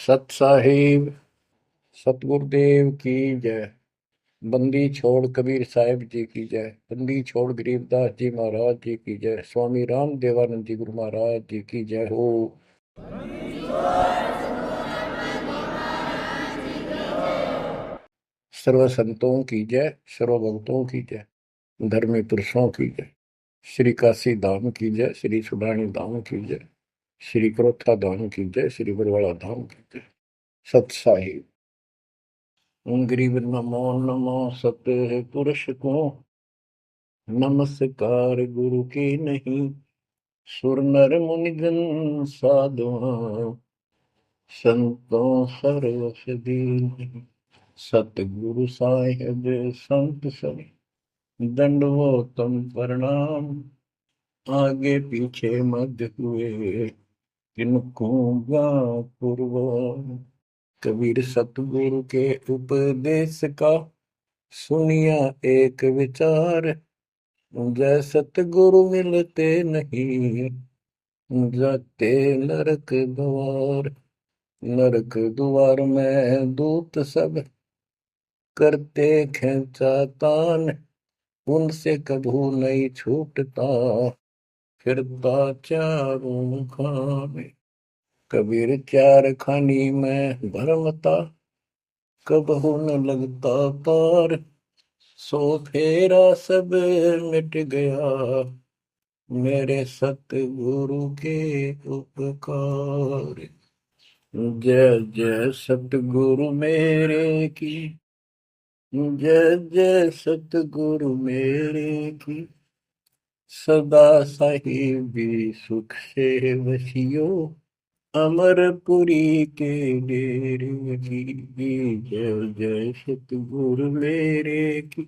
सत साहिब सतगुरुदेव की जय। बंदी छोड़ कबीर साहिब जी की जय। बंदी छोड़ गरीबदास जी महाराज जी की जय। स्वामी राम देवानंद जी गुरु महाराज जी की जय हो। सर्व संतों की जय, सर्व भक्तों की जय, धर्मी पुरुषों की जय। श्री काशी धाम की जय, श्री सुडानी धाम की जय, श्री क्रोथा धाम की जय, श्री बरवाड़ा धाम की जय। सत साहिब गरीब नमो नमो सत पुरुष को नमस्कार गुरु की नहीं। सुर नर मुनि जन साधुआ संतों सरस दीन। सतगुरु साहिब संत सब दंडवतम प्रणाम। आगे पीछे मध्य हुए किनको पूर्व। कबीर सतगुरु के उपदेश का सुनिया एक विचार। जय सतगुरु मिलते नहीं जाते नरक द्वार। नरक द्वार में दूत सब करते खेचा तान। उनसे कभू नहीं छूटता फिरता चारों खाने। कबीर चार खानी में भरमता कबहू न लगता पार। सो फेरा सब मिट गया मेरे सतगुरु के उपकार। जय जय सतगुरु मेरे की जय जय सतगुरु मेरे की। सदा साहिबी सुख से वसियो अमरपुरी के डेरे की। जय जय सतगुरु मेरे की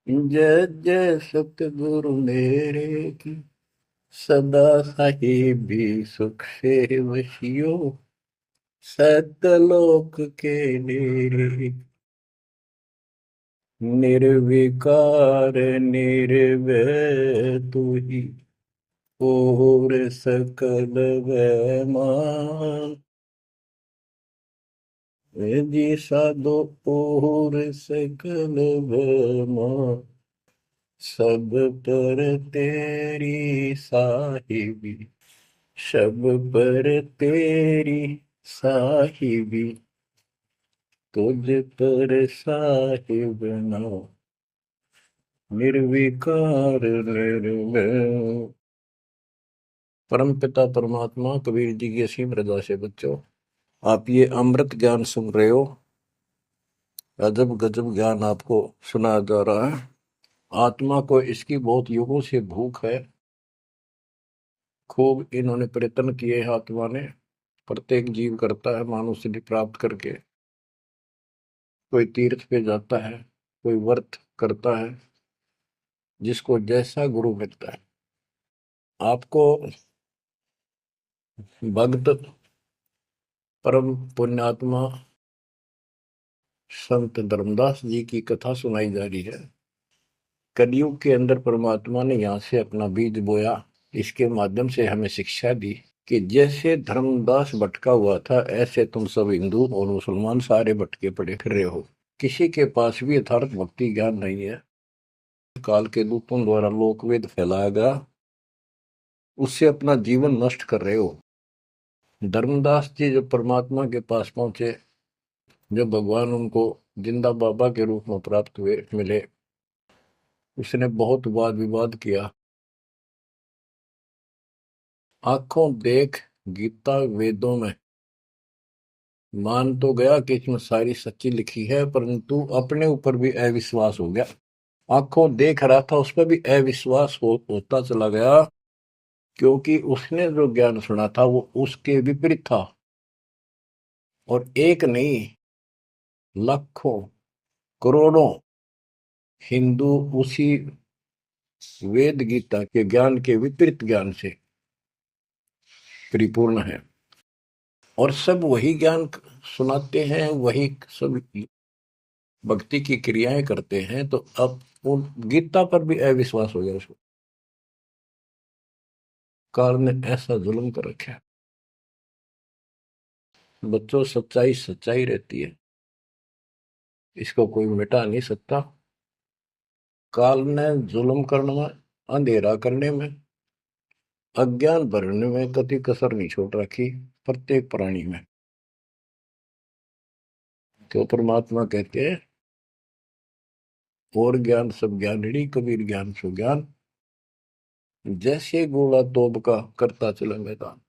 जय जय सतगुरु मेरे की। सदा साहिबी सुख से वसियो सतलोक के डेरे। निर्विकार निर्भय तू ही और सकल वैमान। जी साधो और सकल वैमान। सब पर तेरी साहिबी सब पर तेरी साहिबी। तुझ पर साहिब ना निर्विकार निर्भय। परम पिता परमात्मा कबीर जी की असीम रजा से बच्चों, आप ये अमृत ज्ञान सुन रहे हो। अजब गजब ज्ञान आपको सुनाया जा रहा है। आत्मा को इसकी बहुत युगों से भूख है। खूब इन्होंने प्रयत्न किए हैं आत्मा ने। प्रत्येक जीव करता है मानव सिद्धि प्राप्त करके। कोई तीर्थ पे जाता है, कोई व्रत करता है, जिसको जैसा गुरु मिलता है। आपको भक्त परम पुण्यात्मा संत धर्मदास जी की कथा सुनाई जा रही है। कलयुग के अंदर परमात्मा ने यहाँ से अपना बीज बोया। इसके माध्यम से हमें शिक्षा दी कि जैसे धर्मदास भटका हुआ था, ऐसे तुम सब हिंदू और मुसलमान सारे भटके पड़े फिर रहे हो। किसी के पास भी यथार्थ भक्ति ज्ञान नहीं है। काल के दूतों द्वारा लोकवेद फैलाया गया, उससे अपना जीवन नष्ट कर रहे हो। धर्मदास जी जब परमात्मा के पास पहुंचे, जब भगवान उनको जिंदा बाबा के रूप में प्राप्त हुए मिले, उसने बहुत वाद विवाद किया। आंखों देख गीता वेदों में मान तो गया कि इसमें सारी सच्ची लिखी है, परंतु अपने ऊपर भी अविश्वास हो गया। आंखों देख रहा था, उस पर भी अविश्वास होता चला गया, क्योंकि उसने जो ज्ञान सुना था वो उसके विपरीत था। और एक नहीं, लाखों करोड़ों हिंदू उसी वेद गीता के ज्ञान के विपरीत ज्ञान से परिपूर्ण है। और सब वही ज्ञान सुनाते हैं, वही सब भक्ति की क्रियाएं करते हैं। तो अब उन गीता पर भी अविश्वास हो गया उसको। काल ने ऐसा जुल्म कर रखा है। बच्चों, सच्चाई सच्चाई रहती है, इसको कोई मिटा नहीं सकता। काल ने जुल्म करने में, अंधेरा करने में, अज्ञान भरने में कति कसर नहीं छोड़ रखी प्रत्येक प्राणी में। तो परमात्मा कहते हैं, और ज्ञान सब ज्ञानड़ी, कबीर ज्ञान सो ज्ञान, जैसे गोला तोब का करता चले मैदान।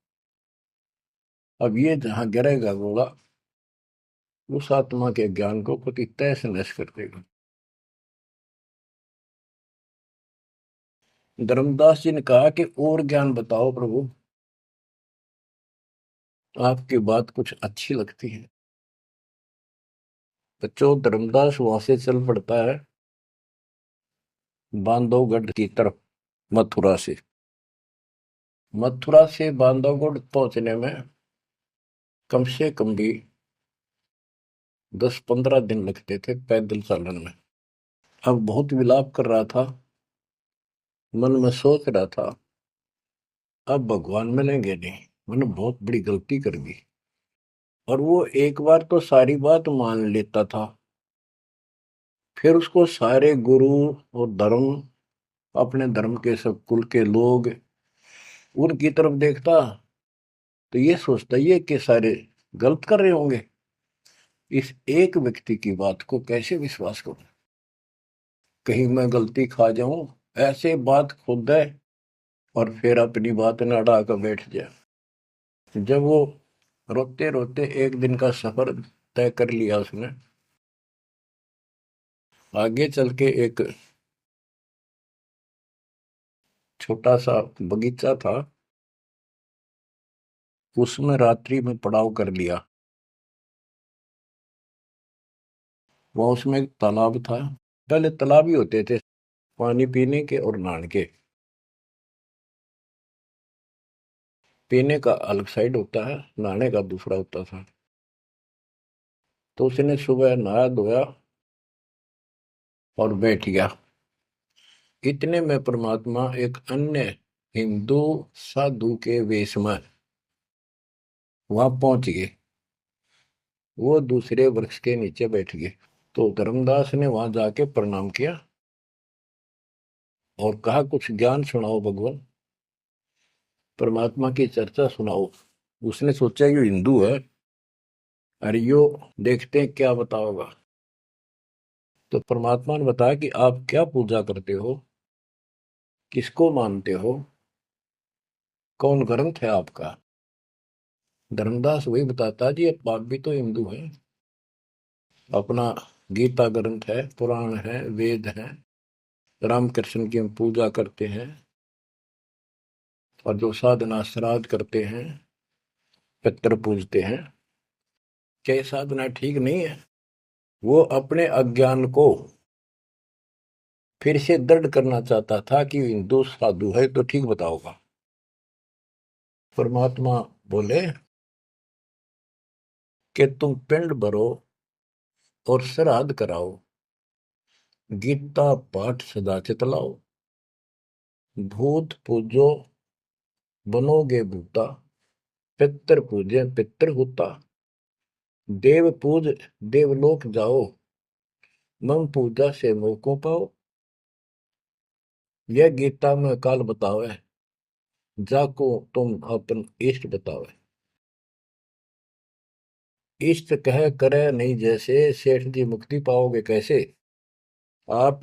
अब ये जहां गिरेगा गोला, उस आत्मा के ज्ञान को कति तहस नहस कर देगा। धर्मदास जी ने कहा कि और ज्ञान बताओ प्रभु, आपकी बात कुछ अच्छी लगती है। बच्चों, धर्मदास वहां से चल पड़ता है बांधवगढ़ की तरफ, मथुरा से। मथुरा से बांधवगढ़ पहुंचने में कम से कम भी 10-15 दिन लगते थे पैदल चलन में। अब बहुत विलाप कर रहा था, मन में सोच रहा था, अब भगवान मिलेंगे नहीं, मैंने बहुत बड़ी गलती कर दी। और वो एक बार तो सारी बात मान लेता था, फिर उसको सारे गुरु और धर्म, अपने धर्म के सब कुल के लोग, उनकी तरफ देखता तो ये सोचता ये कि सारे गलत कर रहे होंगे, इस एक व्यक्ति की बात को कैसे विश्वास करूं, कहीं मैं गलती खा जाऊं, ऐसे बात खुद है और फिर अपनी बात न अड़ा कर बैठ जाए। जब वो रोते रोते एक दिन का सफर तय कर लिया उसने, आगे चल के एक छोटा सा बगीचा था, उसमें रात्रि में पड़ाव कर लिया। वहां उसमें एक तालाब था, पहले तालाब ही होते थे पानी पीने के और नहाने के। पीने का अलग साइड होता है, नहाने का दूसरा होता था। तो उसने सुबह नहाया धोया और बैठ गया। इतने में परमात्मा एक अन्य हिंदू साधु के वेश में वहां पहुंच गए। वो दूसरे वृक्ष के नीचे बैठ गए। तो धर्मदास ने वहां जाके प्रणाम किया और कहा, कुछ ज्ञान सुनाओ भगवान, परमात्मा की चर्चा सुनाओ। उसने सोचा ये हिंदू है, अरे यो देखते हैं क्या बताओगा। तो परमात्मा ने बताया कि आप क्या पूजा करते हो, किसको मानते हो, कौन ग्रंथ है आपका। धर्मदास वही बताता, जी आप भी तो हिंदू हैं, अपना गीता ग्रंथ है, पुराण है, वेद है, रामकृष्ण की हम पूजा करते हैं, और जो साधना श्राद्ध करते हैं, पितर पूजते हैं, क्या ये साधना ठीक नहीं है। वो अपने अज्ञान को फिर से दृढ़ करना चाहता था कि हिंदू साधु है तो ठीक बताओगा। परमात्मा बोले कि तुम पिंड भरो और श्राद्ध कराओ, गीता पाठ सदा चितलाओ, भूत पूजो बनोगे भूता, पितर पूजे पितर होता, देव पूज देवलोक जाओ, मम पूजा से मोह को पाओ। यह गीता में काल बतावे, जाको तुम अपन इष्ट बतावे। इष्ट कह करे नहीं जैसे, सेठ जी मुक्ति पाओगे कैसे। आप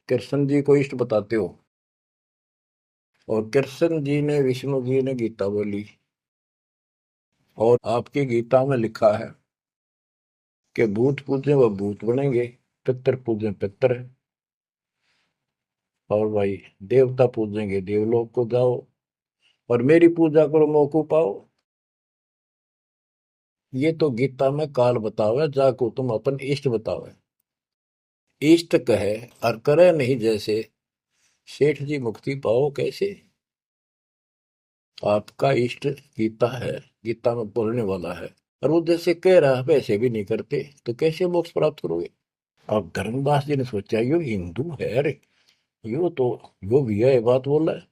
कृष्ण जी को इष्ट बताते हो, और कृष्ण जी ने, विष्णु जी ने गीता बोली, और आपकी गीता में लिखा है कि भूत पूजे वह भूत बनेंगे, पितर पूजे पितर, और भाई देवता पूजेंगे देवलोक को जाओ, और मेरी पूजा करो मोको पाओ। ये तो गीता में काल बतावे, जाको तुम अपन इष्ट बतावे। इष्ट कहे और करे नहीं जैसे, सेठ जी मुक्ति पाओ कैसे। आपका इष्ट गीता है, गीता में बोलने वाला है, और वो जैसे कह रहा है वैसे भी नहीं करते, तो कैसे मोक्ष प्राप्त करोगे। अब धर्मदास जी ने सोचा, यो हिंदू है, अरे यो तो यो भी है, ये बात बोल रहा है।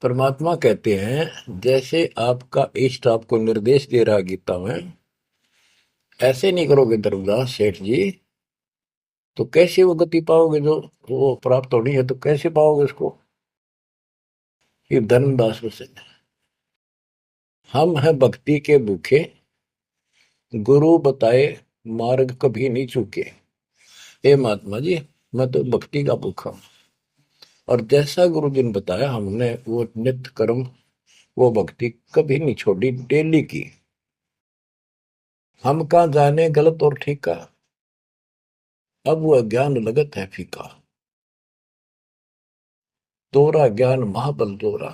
परमात्मा कहते हैं, जैसे आपका इष्ट आपको निर्देश दे रहा है गीता में, ऐसे नहीं करोगे धर्मदास सेठ जी तो कैसे वो गति पाओगे, जो वो प्राप्त होनी है तो कैसे पाओगे उसको। ये धर्मदास से हम हैं भक्ति के भूखे, गुरु बताए मार्ग कभी नहीं चूके। हे महात्मा जी, मैं तो भक्ति का भूखा हूं, और जैसा गुरु जी ने बताया हमने वो नित्य कर्म, वो भक्ति कभी नहीं छोड़ी, डेली की। हम कहाँ जाने गलत और ठीक का, अब वो ज्ञान लगत है फीका। तोरा ज्ञान महाबल तोरा,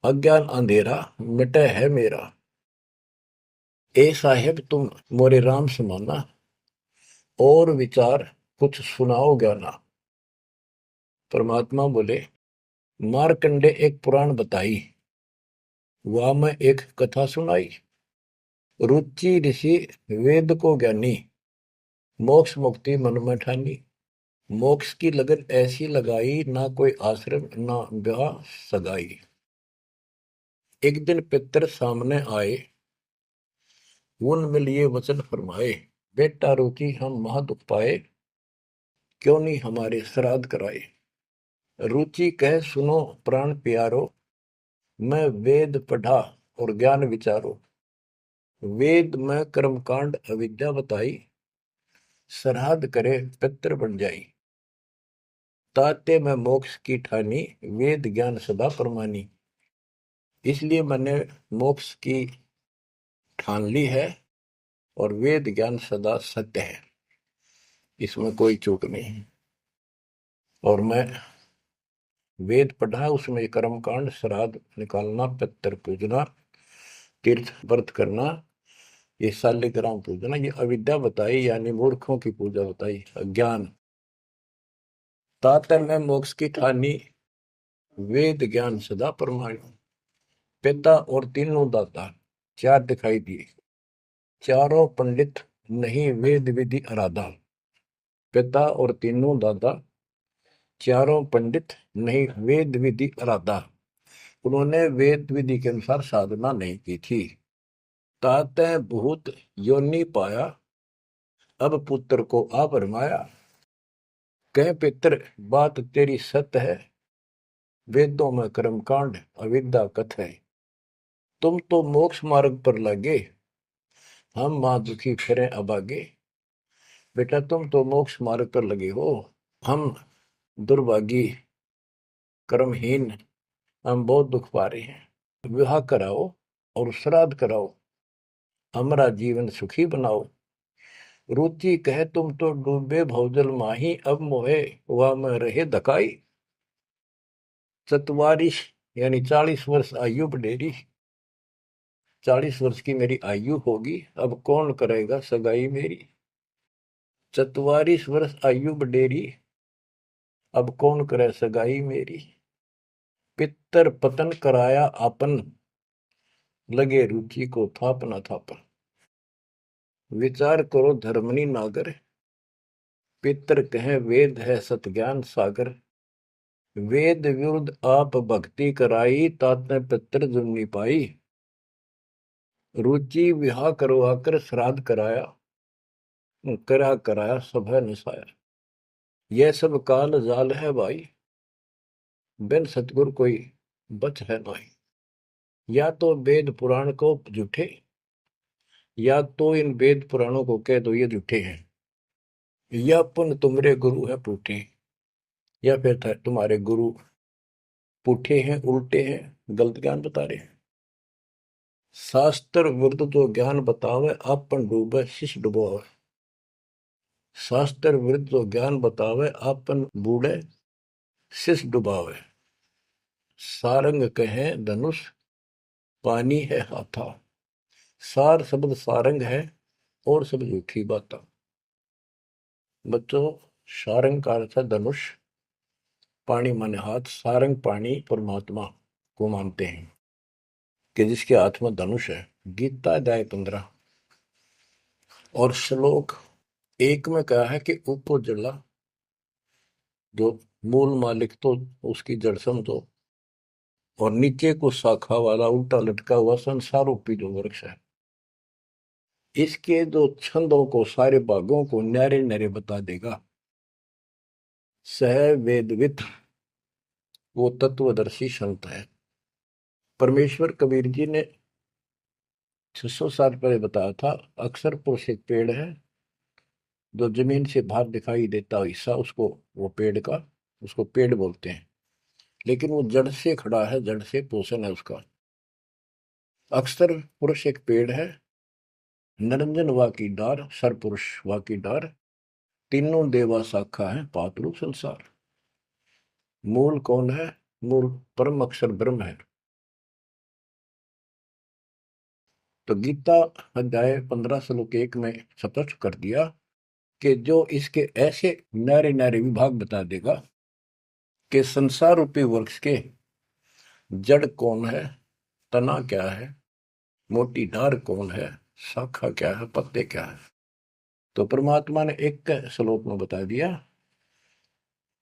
अज्ञान अंधेरा मिटे है मेरा। ए साहेब तुम मोरे राम समाना, और विचार कुछ सुनाओ ज्ञाना। परमात्मा बोले, मारकंडे एक पुराण बताई, वहां में एक कथा सुनाई। रुचि ऋषि वेद को ज्ञानी, मोक्ष मुक्ति मन में ठानी। मोक्ष की लगन ऐसी लगाई, ना कोई आश्रम ना ब्याह सगाई। एक दिन पितर सामने आए, उन लिए वचन फरमाए। बेटा रुचि हम महा दुख पाए, क्यों नहीं हमारे श्राद्ध कराए। रुचि कह सुनो प्राण प्यारो, मैं वेद पढ़ा और ज्ञान विचारो। वेद में कर्मकांड अविद्या बताई, श्राद्ध करे पितर बन जाई। ताते में मोक्ष की ठानी, वेद ज्ञान सदा परमानी। इसलिए मैंने मोक्ष की ठान ली है, और वेद ज्ञान सदा सत्य है, इसमें कोई चूक नहीं। और मैं वेद पढ़ा, उसमें कर्मकांड, श्राद्ध निकालना, पितर पूजना, तीर्थ व्रत करना, ये शालिग्राम पूजना, ये अविद्या बताई, यानी मूर्खों की पूजा बताई, अज्ञान। तातर में मोक्ष की ठानी, वेद ज्ञान सदा परमाणु। पिता और तीनों दाता, चार दिखाई दिए। चारों पंडित नहीं वेद विधि आराधा। पिता और तीनों दादा, चारों पंडित नहीं वेद विधि आराधा। उन्होंने वेद विधि के अनुसार साधना नहीं की थी। ताते भूत योनि पाया, अब पुत्र को आ भरमाया। कह पितर बात तेरी सत्य है, वेदों में कर्मकांड अविद्या कथ है। तुम तो मोक्ष मार्ग पर लगे, हम मां दुखी फिरे अभागे। बेटा तुम तो मोक्ष मार्ग पर लगे हो, हम दुर्भागी कर्महीन, हम बहुत दुख पा रहे हैं। विवाह कराओ और श्राद्ध कराओ, हमारा जीवन सुखी बनाओ। रुचि कहे तुम तो डूबे भवजल माही, अब मोहे वह में रहे धकाई। चतवारिश यानी 40 वर्ष आयु बडेरी, 40 वर्ष की मेरी आयु होगी, अब कौन करेगा सगाई मेरी। 44 वर्ष आयु बडेरी, अब कौन करे सगाई मेरी। पितर पतन कराया आपन, लगे रुचि को थापना थापन। विचार करो धर्मनी नागर, पितर कहे वेद है सत ज्ञान सागर। वेद विरुद्ध आप भक्ति कराई, ताते पितर जुर्नी पाई। रुचि विवाह करवाकर श्राद्ध कराया, कराया सब है निसाया। यह सब काल जाल है भाई, बिन सतगुर कोई बच है नहीं। या तो वेद पुराण को झूठे, या तो इन वेद पुराणों को कह दो ये झूठे हैं, या पुन तुम्हारे गुरु है पूठे, या फिर तुम्हारे गुरु पूठे हैं, उल्टे हैं, गलत ज्ञान बता रहे हैं। शास्त्र विरुद्ध जो ज्ञान बतावे, आपन डूबे शिष्य डुबोवे। शास्त्र विरुद्ध जो ज्ञान बतावे, आपन बूढ़े शिष्य डुबावे। सारंग कहे धनुष, पानी है हाथा। सार शब्द सारंग है, और सब झूठी बात। बच्चों, सारंग का अर्थ है धनुष, पानी माने हाथ। सारंग पानी परमात्मा को मानते हैं कि जिसके हाथ में धनुष है। गीता अध्याय 15 और श्लोक 1 में कहा है कि ऊपर जला, जो मूल मालिक तो उसकी जड़ समझो, और नीचे को शाखा वाला उल्टा लटका हुआ संसार रूपी जो वृक्ष है। इसके जो छंदों को, सारे भागों को न्यारे न्यारे बता देगा। सह वेदविद, वो तत्वदर्शी संत है। परमेश्वर कबीर जी ने 600 साल पहले बताया था, अक्सर पुरुष एक पेड़ है, जो जमीन से बाहर दिखाई देता हिस्सा उसको, वो पेड़ का, उसको पेड़ बोलते हैं, लेकिन वो जड़ से खड़ा है, जड़ से पोषण है उसका। अक्सर पुरुष एक पेड़ है, निरंजन वा की डार, सरपुरुष वा की डार, तीनों देवा शाखा है, पातलू संसार। मूल कौन है? मूल परम अक्षर ब्रह्म है। तो गीता अध्याय 15 श्लोक 1 में स्पष्ट कर दिया कि जो इसके ऐसे नारे नारे विभाग बता देगा कि संसार रूपी वृक्ष के जड़ कौन है, तना क्या है, मोटी डार कौन है, शाखा क्या है, पत्ते क्या है, तो परमात्मा ने एक श्लोक में बता दिया।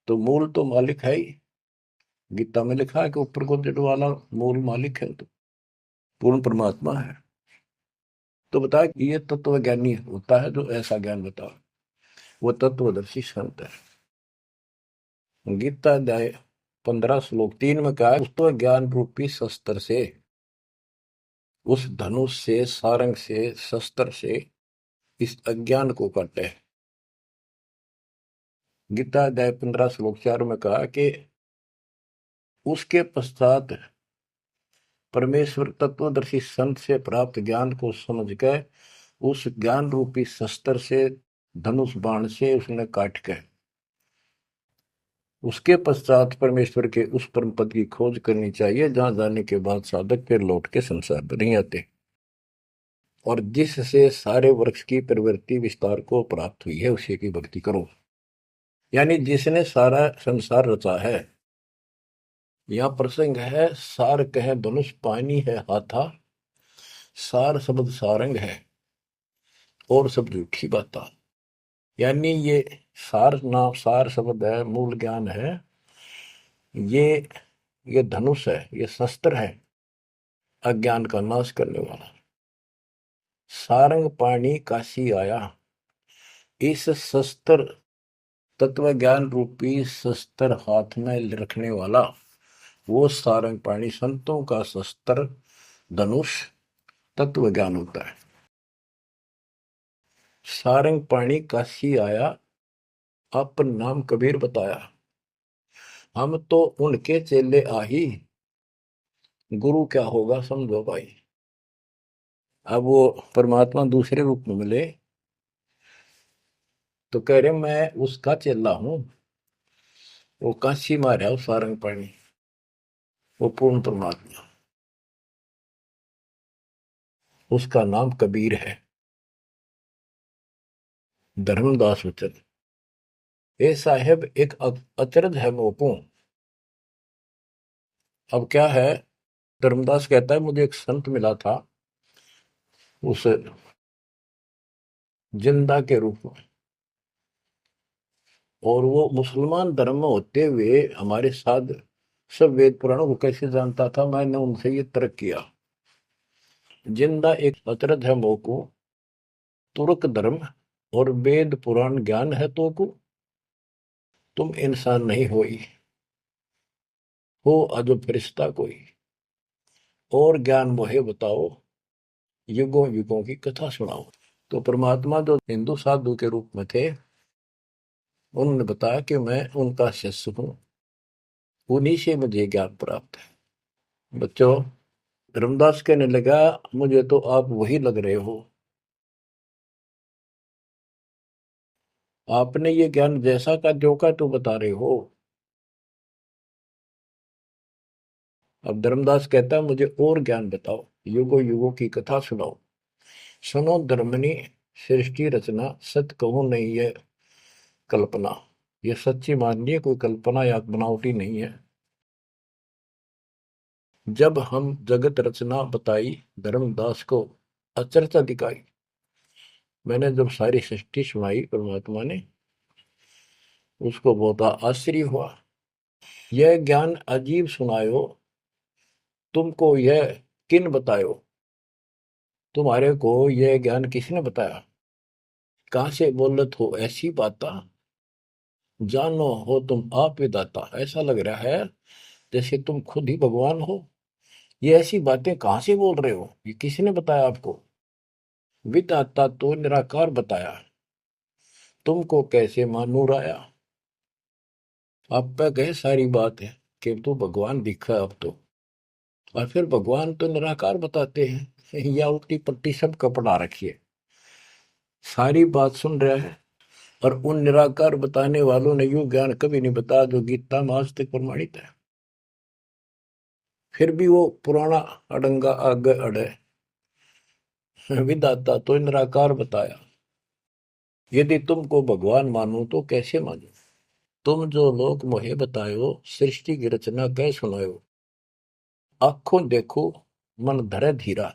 तो मूल तो मालिक है ही, गीता में लिखा है कि ऊपर को जड़ वाला मूल मालिक है, तो पूर्ण परमात्मा है। तो बता, ये तत्व ज्ञानी होता है जो ऐसा ज्ञान बता, वो तत्वदर्शी संत है। गीता अध्याय 15 श्लोक 3 में कहा, उस तो ज्ञान रूपी शस्त्र से, उस धनुष से, सारंग से, शस्त्र से इस अज्ञान को काटे। गीता अध्याय 15 श्लोक 4 में कहा कि उसके पश्चात परमेश्वर तत्वदर्शी संत से प्राप्त ज्ञान को समझ कर उस ज्ञान रूपी शस्त्र से, धनुष बाण से उसने काट के, उसके पश्चात परमेश्वर के उस परम पद की खोज करनी चाहिए, जहां जाने के बाद साधक फिर लौट के संसार में नहीं आते, और जिससे सारे वृक्ष की प्रवृत्ति विस्तार को प्राप्त हुई है, उसी की भक्ति करो। यानी जिसने सारा संसार रचा है। यह प्रसंग है, सार कह धनुष पानी है हाथा, सार शब्द सारंग है और सब झूठी बाता। यानी ये सार नाम, सार शब्द है, मूल ज्ञान है, ये ये धनुष है, ये शस्त्र है अज्ञान का नाश करने वाला। सारंग पाणी काशी आया, इस शस्त्र, तत्व ज्ञान रूपी शस्त्र हाथ में रखने वाला वो सारंग पाणी, संतों का शस्त्र धनुष तत्व ज्ञान होता है। सारंग पाणी काशी आया, अपन नाम कबीर बताया, हम तो उनके चेले आही, गुरु क्या होगा समझो भाई। अब वो परमात्मा दूसरे रूप में मिले तो कह रहे मैं उसका चेला हूं, वो काशी मारा वो सारंग पाणी, वो पूर्ण परमात्मा, उसका नाम कबीर है। धर्मदास वचन, ए साहेब एक अचरज है मोकू। अब क्या है, धर्मदास कहता है मुझे एक संत मिला था उस जिंदा के रूप में, और वो मुसलमान धर्म में होते हुए हमारे साथ सब वेद पुराणों को कैसे जानता था, मैंने उनसे ये तर्क किया। जिंदा एक अचरज है मोकू, तुर्क धर्म और वेद पुराण ज्ञान है तो को, तुम इंसान नहीं हो अजब फरिश्ता कोई, और ज्ञान मोहे बताओ, युगों युगों की कथा सुनाओ। तो परमात्मा जो हिंदू साधु के रूप में थे, उन्होंने बताया कि मैं उनका शिष्य हूं, उन्हीं से मुझे ज्ञान प्राप्त है। बच्चों, रामदास कहने लगा मुझे तो आप वही लग रहे हो, आपने ये ज्ञान जैसा का जो का तो बता रहे हो। अब धर्मदास कहता है मुझे और ज्ञान बताओ, युगों युगों की कथा सुनाओ, सुनो धर्मनी सृष्टि रचना, सत्य कहो नहीं है कल्पना, ये सच्ची मानिए, कोई कल्पना या बनावटी नहीं है। जब हम जगत रचना बताई, धर्मदास को अचरचा दिखाई। मैंने जब सारी सृष्टि सुनाई परमात्मा ने, उसको बहुत आश्चर्य हुआ। यह ज्ञान अजीब सुनायो, तुमको यह किन बतायो, तुम्हारे को यह ज्ञान किसने बताया? कहाँ से बोलत हो ऐसी बात? जानो हो तुम आप विदाता। ऐसा लग रहा है जैसे तुम खुद ही भगवान हो। ये ऐसी बातें कहाँ से बोल रहे हो? ये किसने बताया आपको? विदाता तो निराकार बताया। तुमको कैसे मानूर आया? आप पे कहे सारी बात है कि तू भगवान दिखा अब तो। और फिर भगवान तो निराकार बताते हैं या उल्टी पट्टी सब कपड़ा रखिए। सारी बात सुन रहा है। और उन निराकार बताने वालों ने यूं ज्ञान कभी नहीं बताया जो गीता में आज तक प्रमाणित है। फिर भी वो पुराना अड़ंगा आगे अड़े। विदाता तो निराकार बताया। यदि तुमको भगवान मानो तो कैसे मानो? तुम जो लोग मोहे बतायो सृष्टि की रचना कह सुनायो। आंखों देखो मन धरे धीरा।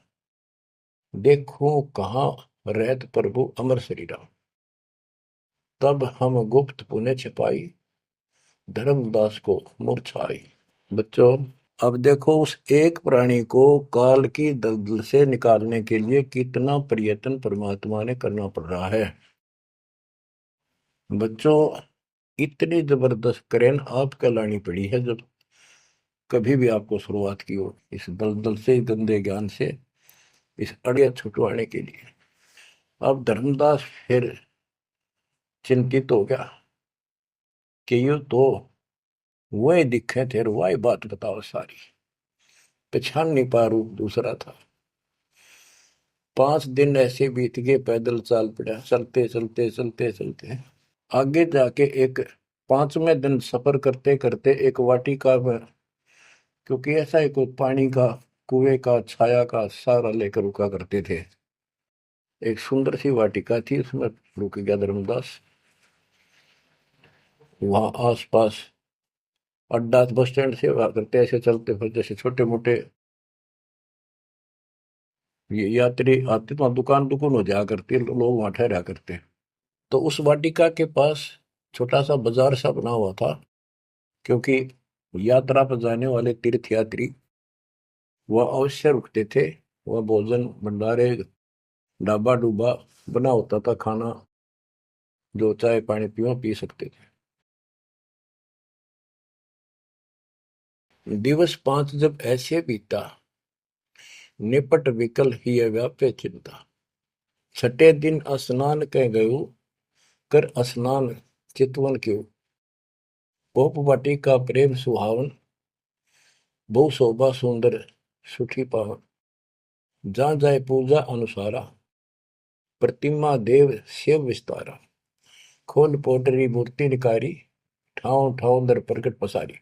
देखो कहाँ रहत प्रभु अमर शरीरा। तब हम गुप्त पुण्य छिपाई धर्मदास को मूर्छाई। बच्चों, अब देखो उस एक प्राणी को काल की दलदल से निकालने के लिए कितना प्रयत्न परमात्मा ने करना पड़ रहा है। बच्चों, इतनी जबरदस्त करेन आपके लानी पड़ी है जब कभी भी आपको शुरुआत की हो इस दलदल से, गंदे ज्ञान से, इस अड़िया छुटवाने के लिए। अब धर्मदास फिर चिंतित हो गया कि यू तो वही दिखे थे, वही बात बताओ सारी। पहचान नहीं पा रूप दूसरा था। 5 दिन ऐसे बीत गए, पैदल चाल पड़ा, चलते चलते चलते चलते आगे जाके एक 5वें दिन सफर करते करते एक वाटिका में, क्योंकि ऐसा ही कोई पानी का कुएं का छाया का सहारा लेकर रुका करते थे, एक सुंदर सी वाटिका थी, उसमें रुक गया धर्मदास। वहां आसपास अड्डा बस स्टैंड से हुआ करते, ऐसे चलते फिर जैसे छोटे मोटे ये यात्री आते तो वहाँ दुकान दुकान हो जाया करती, लोग वहां ठहरा करते। तो उस वाटिका के पास छोटा सा बाजार सा बना हुआ था, क्योंकि यात्रा पर जाने वाले तीर्थ यात्री वह अवश्य रुकते थे। वह भोजन भंडारे ढाबा डूबा बना होता था, खाना जो चाय पानी पियो पी सकते थे। दिवस 5 जब ऐसे बीता, निपट विकल ही व्यापे चिंता। छठे दिन स्नान कह गयो, कर स्नान चितवन क्यों। पोप वाटी का प्रेम सुहावन, बहु शोभा सुंदर सुठी पावन। जहाँ जाए पूजा अनुसारा, प्रतिमा देव शिव विस्तारा। खोल पोटरी मूर्ति निकारी, ठाव ठाव दर प्रकट पसारी।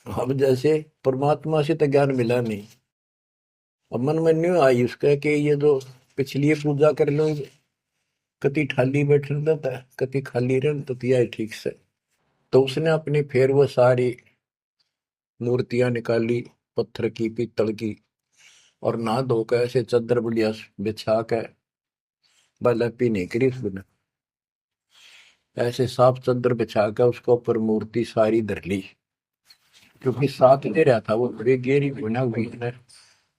अब जैसे परमात्मा से तो ज्ञान मिला नहीं, अब मन में न्यू आई उसका कि ये जो पिछली पूजा कर लो, कति खाली बैठ रहता है, कति खाली रह तो तिया ठीक से। तो उसने अपनी फिर वो सारी मूर्तियां निकाली, पत्थर की पीतल की, और नहा धोकर ऐसे चादर बढ़िया बिछा के बलपी नहीं करी उसने, ऐसे साफ चादर बिछा के उसके ऊपर मूर्ति सारी धर ली। क्योंकि साथ दे रहा था वो, बड़ी गहरी गुना हुई ने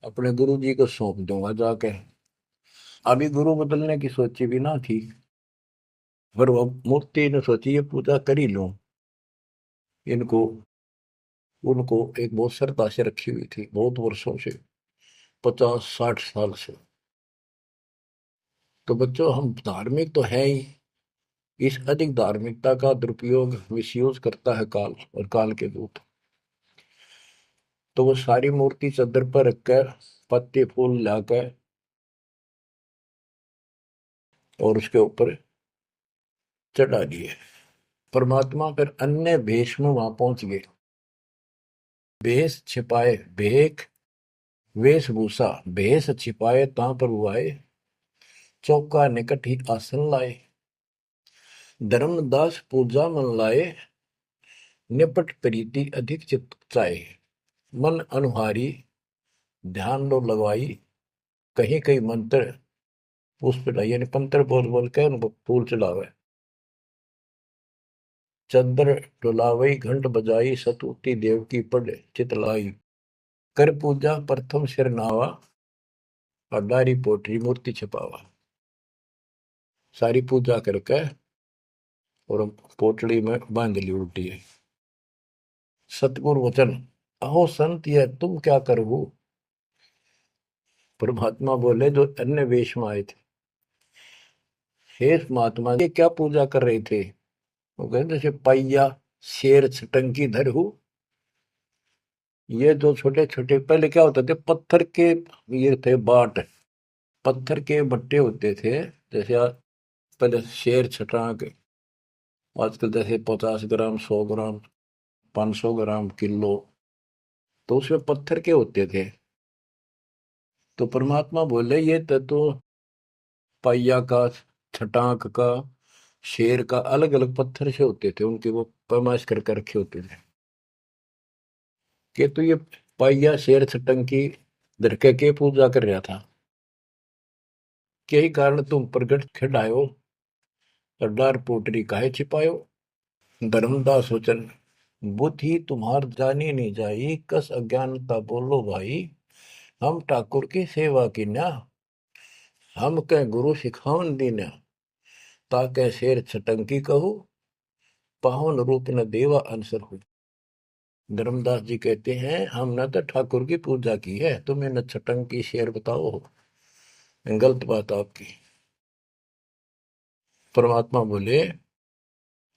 अपने गुरु जी को सौंप दूंगा जाके। अभी गुरु बदलने की सोची भी ना थी, पर वो मूर्ति ने सोची ये पूजा कर ही लूं। इनको उनको एक बहुत श्रद्धा से रखी हुई थी बहुत वर्षों से, 50-60 साल से। तो बच्चों, हम धार्मिक तो है ही, इस अधिक धार्मिकता का दुरुपयोग मिसयूज करता है काल और काल के दूत। तो वो सारी मूर्ति चादर पर रखकर पत्ते फूल लाकर और उसके ऊपर चढ़ा दिए। परमात्मा फिर अन्य भेष में वहां पहुंच गए। भेष छिपाए भेख, वेशभूषा भेष छिपाए ता प्रभु आए। चौका निकट ही आसन लाए, धर्मदास पूजा मन लाए। निपट प्रीति अधिक चित चाहे, मन अनुहारी ध्यान लो लगवाई। कहीं कहीं मंत्र पुष्प यानी पंत्र बोल बोल के उनको फूल चढ़ावे। चंद्र डुलावई घंट बजाई, सतुति देव की पढ़ चितलाई। कर पूजा प्रथम सिर नावा, और डायरी पोटरी मूर्ति छपावा, सारी पूजा करके और पोटली में बांध ली उल्टी है। सतगुरु वचन, अहो संत ये तुम क्या करो। परमात्मा बोले जो अन्य वेश में आए थे, हे महात्मा ये क्या पूजा कर रहे थे। वो कहते जैसे पैया शेर छटंकी धर हूं। ये जो छोटे छोटे पहले क्या होते थे, पत्थर के ये थे बाट, पत्थर के बट्टे होते थे। जैसे पहले शेर छटांक, आजकल जैसे 50 ग्राम 100 ग्राम 500 ग्राम किलो, तो उसमें पत्थर के होते थे। तो परमात्मा बोले ये तो पैया का, छटांक का, शेर का अलग अलग पत्थर से होते थे, उनके वो पैमाइश करके रखे होते थे कि तो ये पैया शेर छटंकी धरके के पूजा कर रहा था। यही कारण तुम प्रगट खिड़ायो और डार पोटरी काहे छिपायो। धर्मदास वचन, बुद्धि तुम्हार जानी नहीं जाई, कस अज्ञानता बोलो भाई। हम ठाकुर की सेवा की ना, हम कह गुरु सिखावन दीना, ताके शेर छटंकी कहू, पावन रूप न देवा अंसर हो। धर्मदास जी कहते हैं हमने तो ठाकुर की पूजा की है, तुम्हें न छटंकी शेर बताओ, गलत बात आपकी। परमात्मा बोले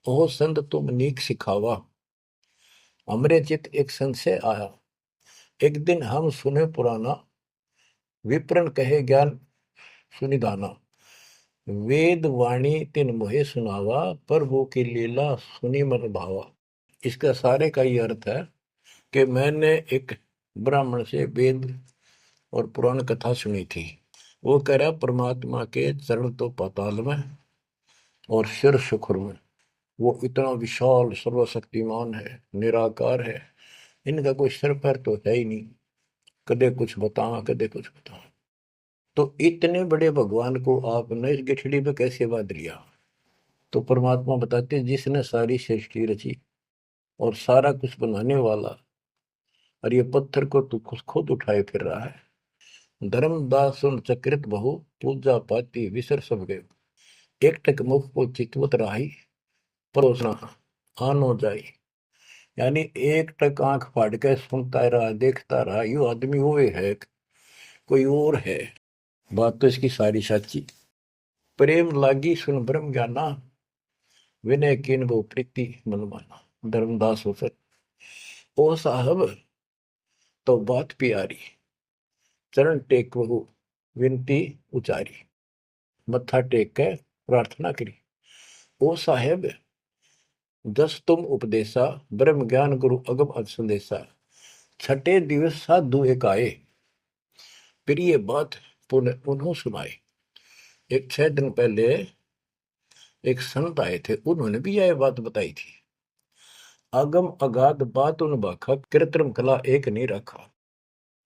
ओ संत तुम नीक सिखावा, हमरे चित एक संशय आया। एक दिन हम सुने पुराना, विप्रन कहे ज्ञान सुनिधाना। वेद वाणी तिन मोहे सुनावा, प्रभु की लीला सुनी मन भावा। इसका सारे का ये अर्थ है कि मैंने एक ब्राह्मण से वेद और पुराण कथा सुनी थी। वो कह रहा परमात्मा के चरण तो पाताल में और सिर शुक्र में, वो इतना विशाल सर्वशक्तिमान है, निराकार है, इनका कोई सिर पैर तो है ही नहीं, कदे कुछ बताओ कदे कुछ बताओ। तो इतने बड़े भगवान को आपने इस गठड़ी में कैसे बांध लिया। तो परमात्मा बताते जिसने सारी सृष्टि रची और सारा कुछ बनाने वाला, और ये पत्थर को तू खुद उठाए फिर रहा है। धर्मदास सुन चक्रित बहु, पूजा पाती विसर सब गए। एक टक मुख को चितवत राही, परोसना आनो जाई। यानी एक टक आंख फाड़ के सुनता रहा, देखता रहा, यू आदमी हुए है कोई और है। बात तो इसकी सारी सच्ची। प्रेम लागी सुन ब्रह्म ज्ञाना, विनय किन वो प्रीति मन माना। धर्मदास हो सर ओ साहब तो बात प्यारी, चरण टेक बहु विनती उचारी। मत्था टेक के प्रार्थना करी, ओ साहेब दस तुम उपदेशा, ब्रह्म ज्ञान गुरु अगम अज संदेशा। छठे दिवस साधु एक आए, प्रिय बात पुनः उन्हों सुनाए। एक 6 दिन पहले एक संत आए थे, उन्होंने भी यह बात बताई थी। अगम अगाध बात उन बाखा, कृत्रिम कला एक नहीं रखा।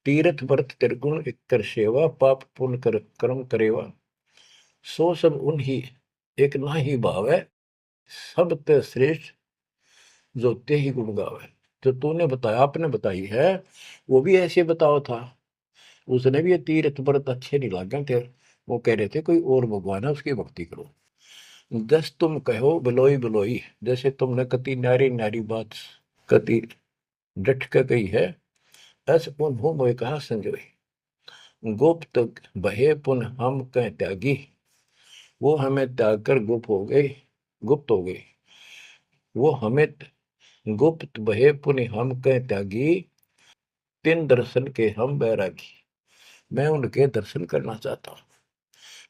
तीर्थ व्रत त्रिगुण एक कर सेवा, पाप पुण्य कर कर्म करेवा। सो सब उन्हीं एक ना ही भाव है, सब ते श्रेष्ठ जो ते ही गुण गावे। जो तूने बताया, आपने बताई है, वो भी ऐसे बताओ था। उसने भी ये तीर्थ व्रत अच्छे नहीं लगे थे, वो कह रहे थे कोई और भगवान है उसकी भक्ति करो। जस तुम कहो बिलोई बिलोई, जैसे तुमने कति न्यारी न्यारी बात कति डट के कही है, ऐसे उन्हों मोए कहा संजोई। गुप्त बहे पुन हम कह त्यागी, वो हमें त्याग कर गुप्त हो गई, गुप्त हो गई। वो हमें गुप्त बहे पुन हम कह त्यागी, तिन दर्शन के हम बैरागी। मैं उनके दर्शन करना चाहता हूं।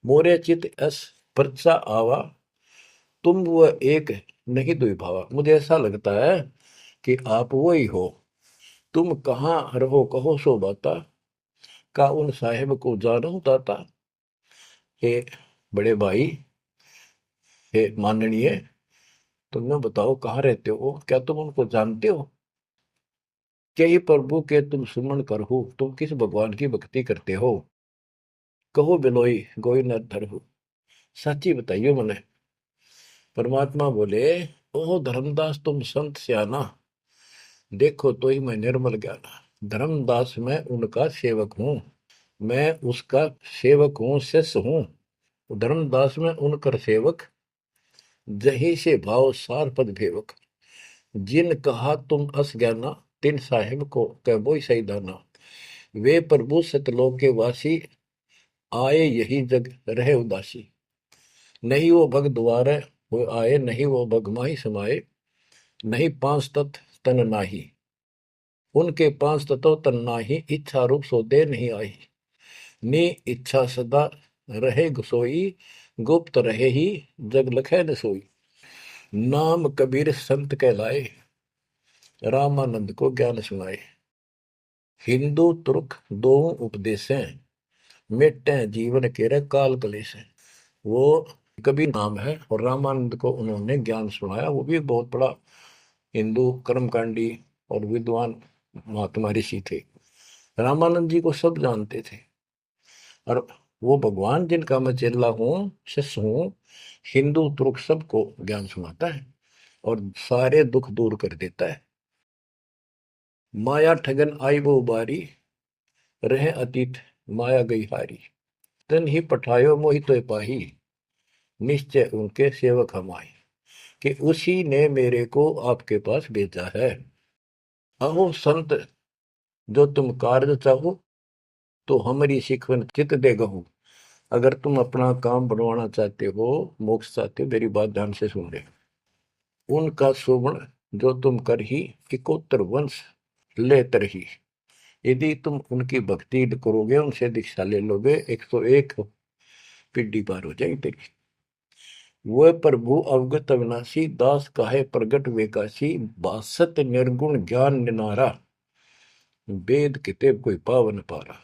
मोरे चित अस परचा आवा, तुम वो एक नहीं दुई भावा। मुझे ऐसा लगता है कि आप वो ही हो। तुम कहाँ रहो कहो सो बाता, का उन साहेब को जानो दाता। हे बड़े भाई, हे माननीय, तुमने बताओ कहाँ रहते हो, क्या तुम उनको जानते हो। क्या ही प्रभु के तुम सुमन करहु, तुम किस भगवान की भक्ति करते हो। कहो बिलोई गोई न धरहु, सच्ची बताइयो मने। परमात्मा बोले ओ धर्मदास तुम संत सियाना, देखो तो ही मैं निर्मल ज्ञाना। धर्मदास मैं उनका सेवक हूं। मैं उसका सेवक हूँ, शिष्य हूँ। धर्मदास में उनकर सेवक, जही से भाव सार पद भेवक। जिन कहा तुम अस ज्ञाना, तिन साहेब को कह बोई सही दाना। वे प्रभु सतलोक के वासी, आए यही जग रहे उदासी। नहीं वो भग द्वारे हो आए, नहीं वो भग माही समाये। नहीं पांच तत्व तन नाही, उनके पांच तत्व तन नाही। इच्छा रूप सो दे नहीं आई, नी इच्छा सदा रहे सोई। गुप्त रहे ही जग लखे न सोई। नाम कबीर संत कहलाए, रामानंद को ज्ञान सुनाए। हिंदू तुर्क दो उपदेशें, मिटे जीवन के काल कलेश। वो कबीर नाम है और रामानंद को उन्होंने ज्ञान सुनाया। वो भी बहुत बड़ा हिंदू कर्मकांडी और विद्वान महात्मा ऋषि थे। रामानंद जी को सब जानते थे और वो भगवान जिनका मैं चेला हूँ, शिष्य हूँ, हिंदू तुर्क सबको ज्ञान सुनाता है और सारे दुख दूर कर देता है। माया ठगन आई वो बारी, रहे अतीत माया गई हारी। तन ही पठायो मोहि तो पाही, निश्चय उनके सेवक हम आए। कि उसी ने मेरे को आपके पास भेजा है। अहो संत जो तुम कार्य चाहो, तो हमारी शिकवन चित दे गहू। अगर तुम अपना काम बनवाना चाहते हो, मोक्ष चाहते हो, मेरी बात ध्यान से सुन ले। उनका शोभन जो तुम कर ही, इकोत्तर वंश ले तरही। यदि तुम उनकी भक्ति करोगे, उनसे दीक्षा ले लोगे, 101 पीढ़ी पार हो जाएगी तेरी। वह प्रभु अवगत अविनाशी, दास काहे प्रगट वेकाशी। बासत निर्गुण ज्ञान निनारा, वेद किताब कोई पावन पारा।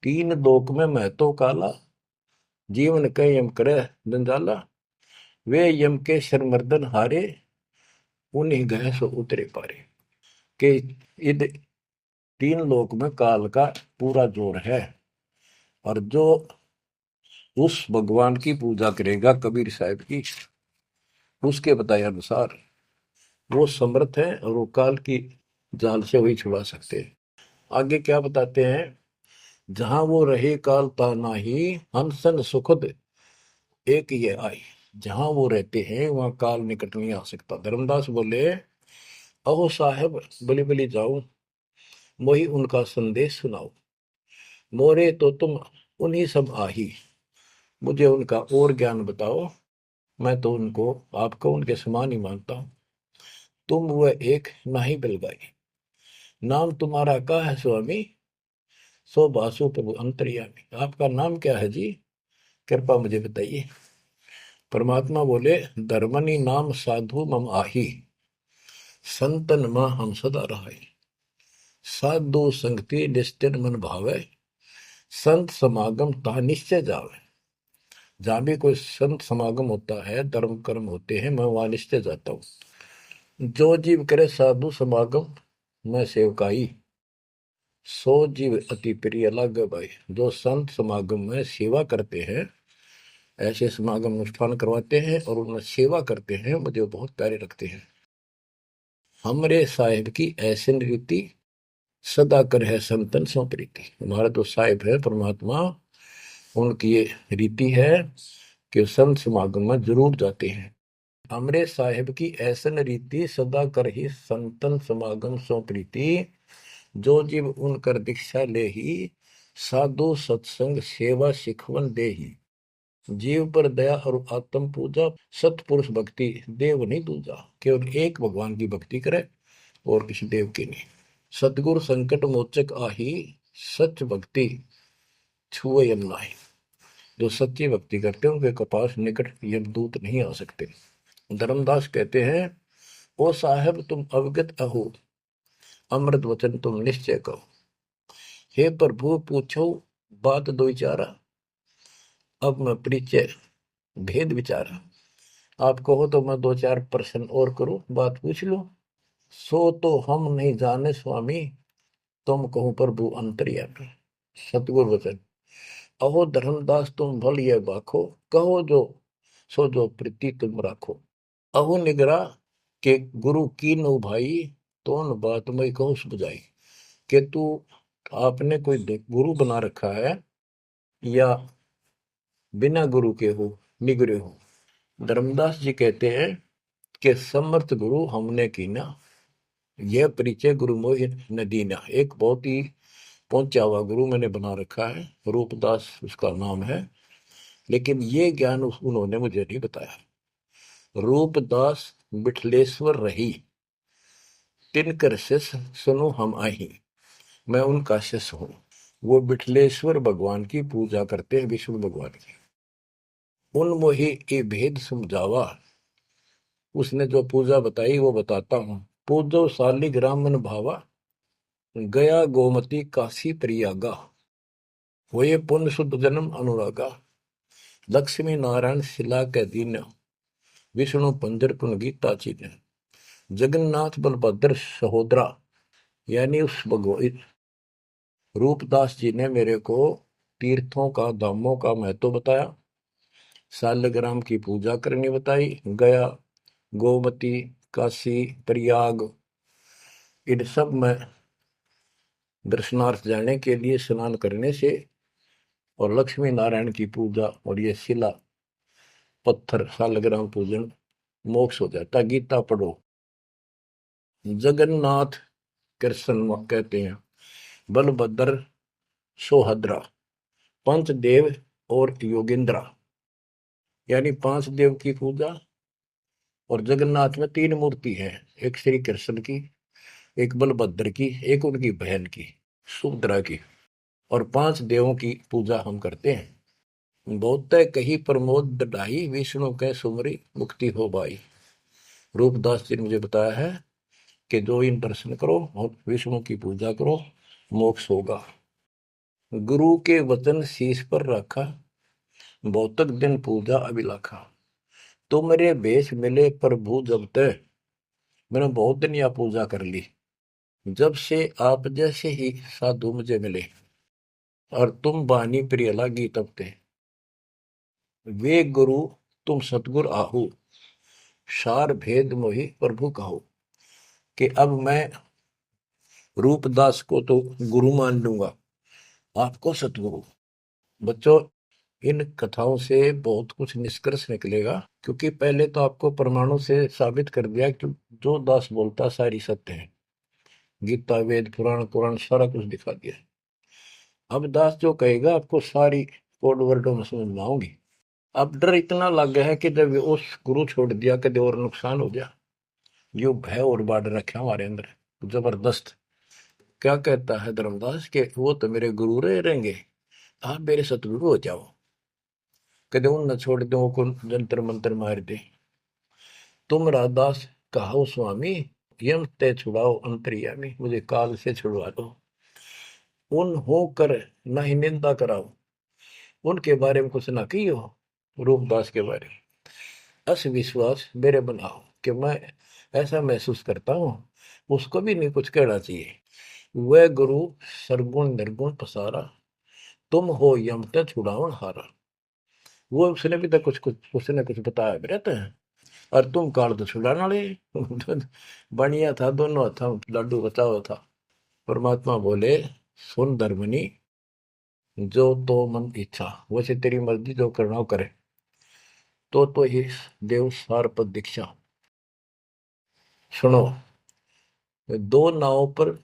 तीन लोक में मैं तो काला, जीवन कह यम करे जंजाला। वे यम के शर्मर्दन हारे, उन्हीं गए सो उतरे पारे। के इध तीन लोक में काल का पूरा जोर है और जो उस भगवान की पूजा करेगा कबीर साहब की, उसके बताए अनुसार वो समर्थ है और वो काल की जाल से वही छुड़ा सकते हैं। आगे क्या बताते हैं, जहां वो रहे काल ता नाही, हंसन सुखद एक ये आई। जहां वो रहते हैं वहां काल निकट नहीं आ सकता। धर्मदास बोले, अहो साहेब बलि बलि जाओ, मोहि उनका संदेश सुनाओ। मोरे तो तुम उन्हीं सब आही, मुझे उनका और ज्ञान बताओ। मैं तो उनको आपको उनके समान ही मानता हूं। तुम वह एक नाही बिलगाई, नाम तुम्हारा क्या है स्वामी। सो बासु प्रभु अंतर्यामी। आपका नाम क्या है जी, कृपा मुझे बताइए। परमात्मा बोले, धर्मनि नाम साधु मम आही, संतन मां हम सदा रहाई। साधु संगति निस्तिर मन भावे, संत समागम ता निश्चय जावे। जहां भी कोई संत समागम होता है, धर्म कर्म होते हैं, मैं वहां निश्चय जाता हूँ। जो जीव करे साधु समागम मैं सेवकाई, सो जीव अति प्रिय लागे भाई। जो संत समागम में सेवा करते हैं, ऐसे समागम अनुष्ठान करवाते हैं और उनमें सेवा करते हैं, मुझे बहुत प्यारे लगते हैं। हमरे साहिब की ऐसी रीति, सदा कर है संतन सो प्रीति। हमारा जो साहिब है परमात्मा, उनकी ये रीति है कि संत समागम में जरूर जाते हैं। हमरे साहिब की ऐसन रीति, सदा कर ही संतन समागम सो प्रीति। जो जीव उनकर दीक्षा ले ही, साधु सत्संग सेवा सिखवन दे ही। जीव पर दया और आत्म पूजा, सतपुरुष भक्ति देव नहीं दूजा। केवल एक भगवान की भक्ति करे और किसी देव की नहीं। सतगुरु संकट मोचक आही, सच भक्ति छुए यम नाही। जो सच्ची भक्ति करते हैं उनके कपास निकट यमदूत नहीं आ सकते। धर्मदास कहते हैं, ओ साहेब तुम अवगत अहो, अमृत वचन तुम निश्चय कहो। हे प्रभु पूछो बात दो विचारा, अब मैं परिचय भेद विचारा। आप कहो तो मैं दो चार प्रश्न और करूं, बात पूछ लो। सो तो हम नहीं जाने स्वामी, तुम कहो प्रभु अंतर्यामी। सतगुरु वचन, अहो धर्मदास तुम भल ये बाखो, कहो जो सो जो प्रीति तुम राखो। अहो निगरा के गुरु की नो भाई, तो न बात मैं कहूँ बुझाई। कि तू आपने कोई गुरु बना रखा है या बिना गुरु के हो, निगरे हो। धर्मदास जी कहते हैं कि समर्थ गुरु हमने कीना, यह परिचय गुरु मोहि न दीना। एक बहुत ही पहुंचा हुआ गुरु मैंने बना रखा है, रूपदास उसका नाम है, लेकिन ये ज्ञान उन्होंने मुझे नहीं बताया। रूपदास बिठलेश्वर रही, तिनकर शिष्य सुनो हम आही। मैं उनका शिष्य हूं। वो बिठलेश्वर भगवान की पूजा करते हैं, विष्णु भगवान की। उन मोहि ये भेद समझावा, उसने जो पूजा बताई वो बताता हूं। पूजो शालिग्राम मन भावा, गया गोमती काशी प्रयागा। होए पुण्य शुद्ध जन्म अनुरागा, लक्ष्मी नारायण शिला के दीन। विष्णु पंजर पुन गीता चीन। जगन्नाथ बलभद्र सहोदरा, यानी उस भगवान रूपदास जी ने मेरे को तीर्थों का, धामों का महत्व बताया, शालिग्राम की पूजा करनी बताई, गया, गोमती, काशी, प्रयाग, इन सब में दर्शनार्थ जाने के लिए स्नान करने से, और लक्ष्मी नारायण की पूजा और ये शिला पत्थर शालिग्राम पूजन मोक्ष हो जाता। गीता पढ़ो। जगन्नाथ कृष्ण कहते हैं, बलभद्र सोहद्रा, पंचदेव और योगेंद्रा, यानी पांच देव की पूजा। और जगन्नाथ में तीन मूर्ति है, एक श्री कृष्ण की, एक बलभद्र की, एक उनकी बहन की सुभद्रा की, और पांच देवों की पूजा हम करते हैं। बहुत कही प्रमोद दढ़ाई, विष्णु के सुमरी मुक्ति हो बाई। रूपदास जी ने मुझे बताया है कि जो इन दर्शन करो और विष्णु की पूजा करो, मोक्ष होगा। गुरु के वचन शीश पर रखा, बहुतक दिन पूजा अभिलाखा। तुमरे बेश मिले प्रभु जब तक, मैंने बहुत दिन यह पूजा कर ली, जब से आप जैसे ही साधु मुझे मिले, और तुम बानी प्रिय लागी तब ते। वे गुरु तुम सतगुर आहू, सार भेद मोहि प्रभु कहो। कि अब मैं रूपदास को तो गुरु मान लूंगा, आपको सतगुरु। बच्चों, इन कथाओं से बहुत कुछ निष्कर्ष निकलेगा, क्योंकि पहले तो आपको प्रमाणों से साबित कर दिया कि जो दास बोलता सारी सत्य है। गीता, वेद, पुराण, कुरान सारा कुछ दिखा दिया। अब दास जो कहेगा आपको सारी कोड वर्डों में समझ में आऊंगी। अब डर इतना लग गया है कि जब उस गुरु छोड़ दिया कभी और नुकसान हो गया, यो भय और बाढ़ रखे हमारे अंदर जबरदस्त। क्या कहता है धर्मदास के, वो तो मेरे गुरु रहेंगे, आप मेरे सतगुरु हो जाओ। कदे उन न छोड़ दो को जंतर मंत्र मार दे। तुम राधास कहो स्वामी, यम ते छुड़ाओ अंतर्यामी। मुझे काल से छुड़वा दो। उन हो कर न ही निंदा कराओ, उनके बारे में कुछ ना कहियो। रूपदास के बारे में अस विश्वास मेरे बनाओ, कि मैं ऐसा महसूस करता हूं, उसको भी नहीं कुछ कहना चाहिए। वह गुरु सरगुण निर्गुण पसारा, तुम हो यम ते छुड़ावन हारा। वो उसने भी तो कुछ कुछ उसने कुछ बताया भी रहता है, और तुम काल तो छुड़ाने वाले। बढ़िया था, दोनों था, लड्डू बचाओ था। परमात्मा बोले, सुन धर्मनी, जो तो मन इच्छा, वैसे तेरी मर्जी जो करना हो करे। तो ही देव सार पद दीक्षा। सुनो, दो नाव पर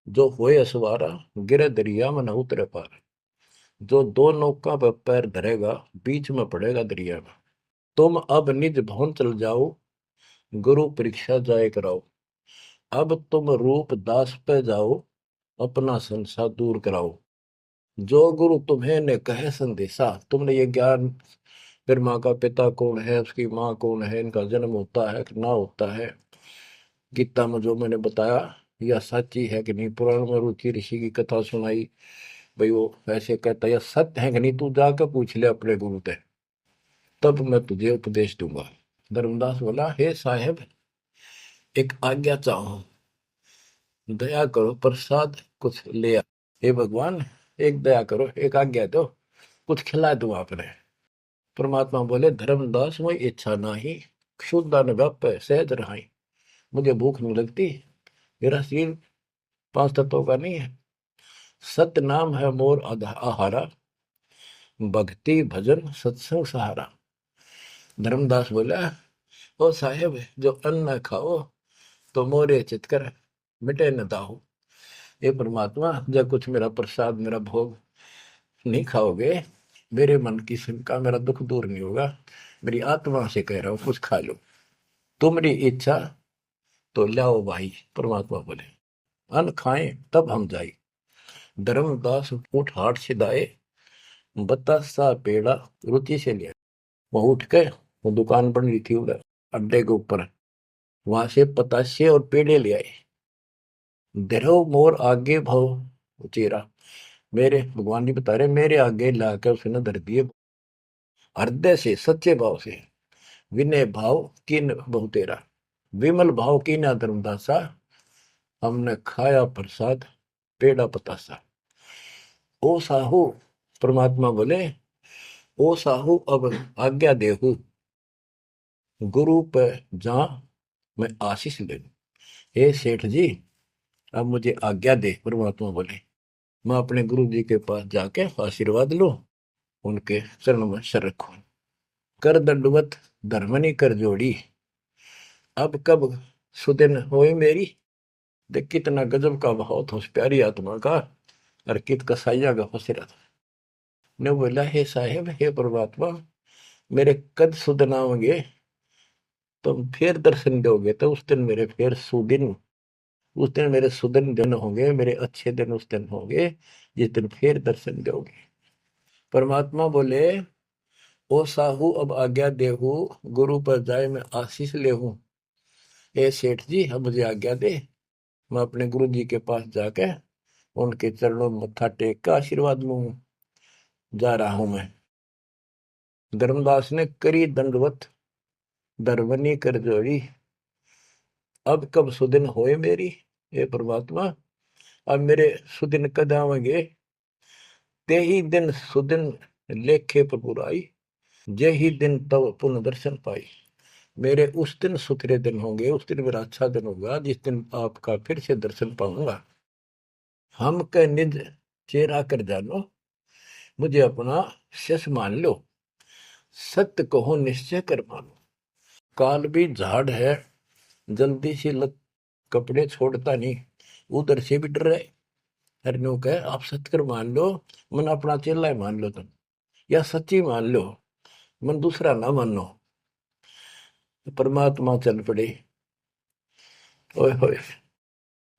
जो होए असवारा, गिरे दरिया में न उतरे पार। जो दो नौका पर पैर धरेगा, बीच में पड़ेगा दरिया में। तुम अब निज भवन चल जाओ, गुरु परीक्षा जाए कराओ। अब तुम रूप दास पे जाओ, अपना संसार दूर कराओ। जो गुरु तुम्हें ने कहे संदेशा, तुमने ये ज्ञान, फिर माँ का पिता कौन है, उसकी माँ कौन है, इनका जन्म होता है कि ना होता है, गीता में जो मैंने बताया यह सच्ची है कि नहीं, पुराण में रुचि ऋषि की कथा सुनाई, भाई वो ऐसे कहता यह सत्य है कि नहीं, तू जाकर पूछ ले अपने गुरु से, तब मैं तुझे उपदेश दूंगा। धर्मदास बोला, हे साहेब, एक आज्ञा चाहूं, दया करो, प्रसाद कुछ ले आ। हे भगवान, एक दया करो, एक आज्ञा दो, कुछ खिला दूं आपने। परमात्मा बोले, धर्मदास मोई इच्छा नाही, क्षुद्र व्याप सहज रहाई। मुझे भूख नहीं लगती, मेरा शरीर पांच तत्वों का नहीं है, सत नाम है मोर आहारा, भक्ति भजन सत्संग सहारा। धर्मदास बोला, ओ साहेब जो अन्न खाओ तो मोरे चितकर मिटे न दाहो। ये परमात्मा जब कुछ मेरा प्रसाद मेरा भोग नहीं खाओगे, मेरे मन की शंका मेरा दुख दूर नहीं होगा। मेरी आत्मा से कह रहा हूं कुछ खा लो, तुम्हारी इच्छा तो लाओ भाई। परमात्मा बोले अन्न खाएं तब हम जाए। धर्मदास उठ हाट से दाए, बतासा पेड़ा रुचि से लिया। वो उठ के, वो दुकान बन रही थी उधर अड्डे के ऊपर, वहां से पतासे और पेड़े ले आए। धरो मोर आगे भाव चेरा, मेरे भगवान जी बता रहे मेरे आगे लाकर उसने धर दिए। हृदय से सच्चे भाव से, विनय भाव किन बहु तेरा, विमल भाव की ना धर्मदासा, हमने खाया प्रसाद पेड़ा पतासा। ओ साहू, परमात्मा बोले ओ साहू अब आज्ञा देहू, गुरु पर जा मैं आशीष ले लूं। हे सेठ जी अब मुझे आज्ञा दे। परमात्मा बोले मैं अपने गुरु जी के पास जाके आशीर्वाद लूं, उनके चरणों में सर रखूं। कर दंडवत धर्मनी कर जोड़ी, अब कब सुदिन होई मेरी। देख कितना गजब का भाव था उस प्यारी आत्मा का, और कित कसाइया का फंसेरा था। ने बोला हे साहेब हे परमात्मा, मेरे कद सुदिन आओगे, तुम फिर दर्शन दोगे तो उस दिन मेरे फिर सुदिन, उस दिन मेरे सुदिन दिन होंगे, मेरे अच्छे दिन उस दिन होंगे जिस दिन फिर दर्शन दोगे। परमात्मा बोले ओ साहू अब आज्ञा देहू, गुरु पर जाए मैं आशीष लेहूं। ए सेठ जी अब मुझे आज्ञा दे, मैं अपने गुरु जी के पास जाके उनके चरणों में मत्था टेक कर आशीर्वाद लूं। जा रहा हूं मैं। धर्मदास ने करी दंडवत दरवनी कर जोड़ी, अब कब सुदिन होए मेरी। हे परमात्मा अब मेरे सुदिन कद आवेंगे। ते ही दिन सुदिन लेखे पर बुराई, जे ही दिन तब पुनः दर्शन पाई। मेरे उस दिन सुथरे दिन होंगे, उस दिन मेरा अच्छा दिन होगा जिस दिन आपका फिर से दर्शन पाऊंगा। हम कह निज चेहरा कर जानो, मुझे अपना शिष्य मान लो। सत्य कहो निश्चय कर मानो, काल भी झाड़ है जल्दी से लग कपड़े छोड़ता नहीं, उधर से भी डर रहे। हरनू कहे आप सत्य कर मान लो, मन अपना चेला ही मान लो तुम, या सच्ची मान लो, मन दूसरा ना मानो। परमात्मा चल पड़े। ओए होए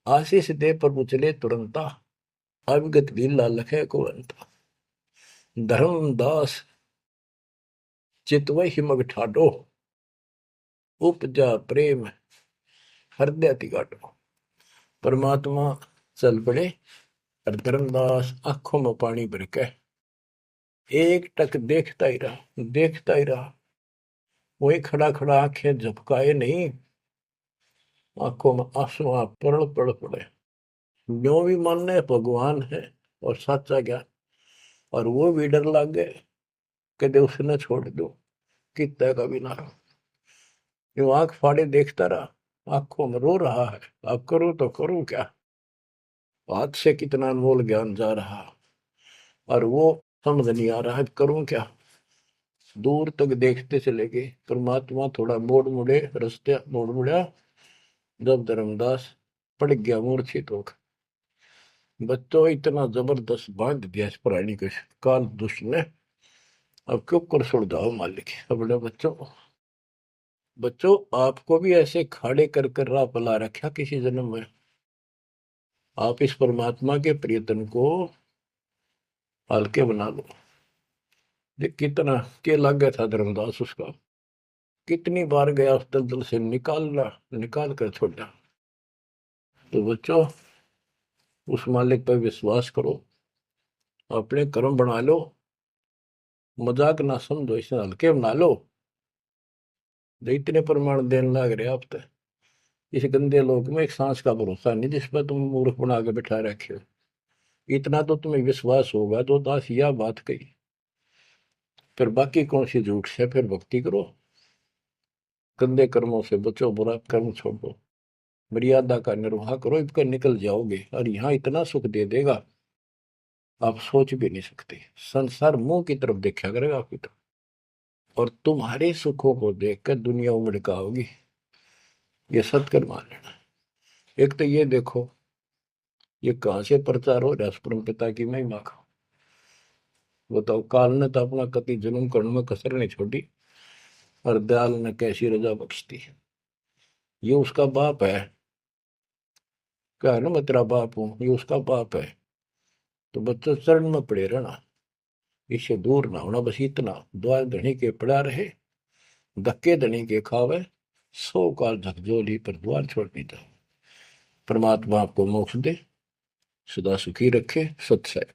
आशीष दे प्रभु चले तुरंता, अविगत भी लालख है को अंता। धर्मदास चितवही मग ठाडो, उपजा प्रेम हृदय तिगाटो। परमात्मा चल पड़े और धर्मदास आंखों में पानी भर के एक टक देखता ही रहा, देखता ही रहा। वही खड़ा खड़ा आंखें झपकाए नहीं, आंखों में आंसू पड़ पड़ पड़े। जो भी मानने भगवान है और सच्चा ज्ञान, और वो भी डर लग गए कदे उसने छोड़ दो कितना का भी ना रहो। जो आंख फाड़े देखता रहा, आंखों में रो रहा है, अब करूं तो करूं क्या, हाथ से कितना अनमोल ज्ञान जा रहा, और वो समझ नहीं आ रहा है करूं क्या। दूर तक देखते चले गए। परमात्मा थोड़ा मोड़ मुड़े, रास्ते मोड़ मुड़ा, जब धर्मदास पड़ गया मूर्छित होकर। बच्चों इतना जबरदस्त बांध दिया इस प्राणी के काल दुष्ट ने, अब क्यों कर छोड़ जाओ मालिक। अपने बच्चों, बच्चों आपको भी ऐसे खाड़े कर कर राह पला रखा किसी जन्म में। आप इस परमात्मा के प्रियतन को हल्के बना लो। ये कितना के लग गया था धर्मदास उसका, कितनी बार गया उस दलदल से निकालना, निकाल कर छोड़ा। तो बच्चों उस मालिक पर विश्वास करो, अपने कर्म बना लो, मजाक ना समझो, इसे हल्के बना लो। जो इतने प्रमाण देने लग रहे आप तो, इस गंदे लोक में एक सांस का भरोसा नहीं जिस पर तुम मूर्ख बना के बिठा रखे हो। इतना तो तुम्हें विश्वास होगा तो दास यह बात कही, फिर बाकी कौन सी झूठ से। फिर भक्ति करो, गंदे कर्मों से बचो, बुरा कर्म छोड़ो, मर्यादा का निर्वाह करो, इसका निकल जाओगे और यहाँ इतना सुख दे देगा। आप सोच भी नहीं सकते। संसार मुंह की तरफ देखा करेगा आपकी तरफ, और तुम्हारे सुखों को देखकर दुनिया उमड़ होगी। ये सत्य मान लेना। एक तो ये देखो, ये कहां से प्रचार हो रहा है परम पिता की महिमा का। बताओ, काल ने तो अपना कति जुल्म करने में कसर नहीं छोड़ी, और दयाल ने कैसी रजा बख्शती। ये उसका बाप है, क्या है ना, मैं तेरा बाप हूं, ये उसका बाप है। तो बच्चों चरण में पड़े रहना, इससे दूर ना होना, बस इतना। द्वार धनी के पड़ा रहे, धक्के धनी के खावे, 100 काल झकझोली पर द्वार छोड़नी था। परमात्मा आपको मोक्ष दे, सदा सुखी रखे। सत्य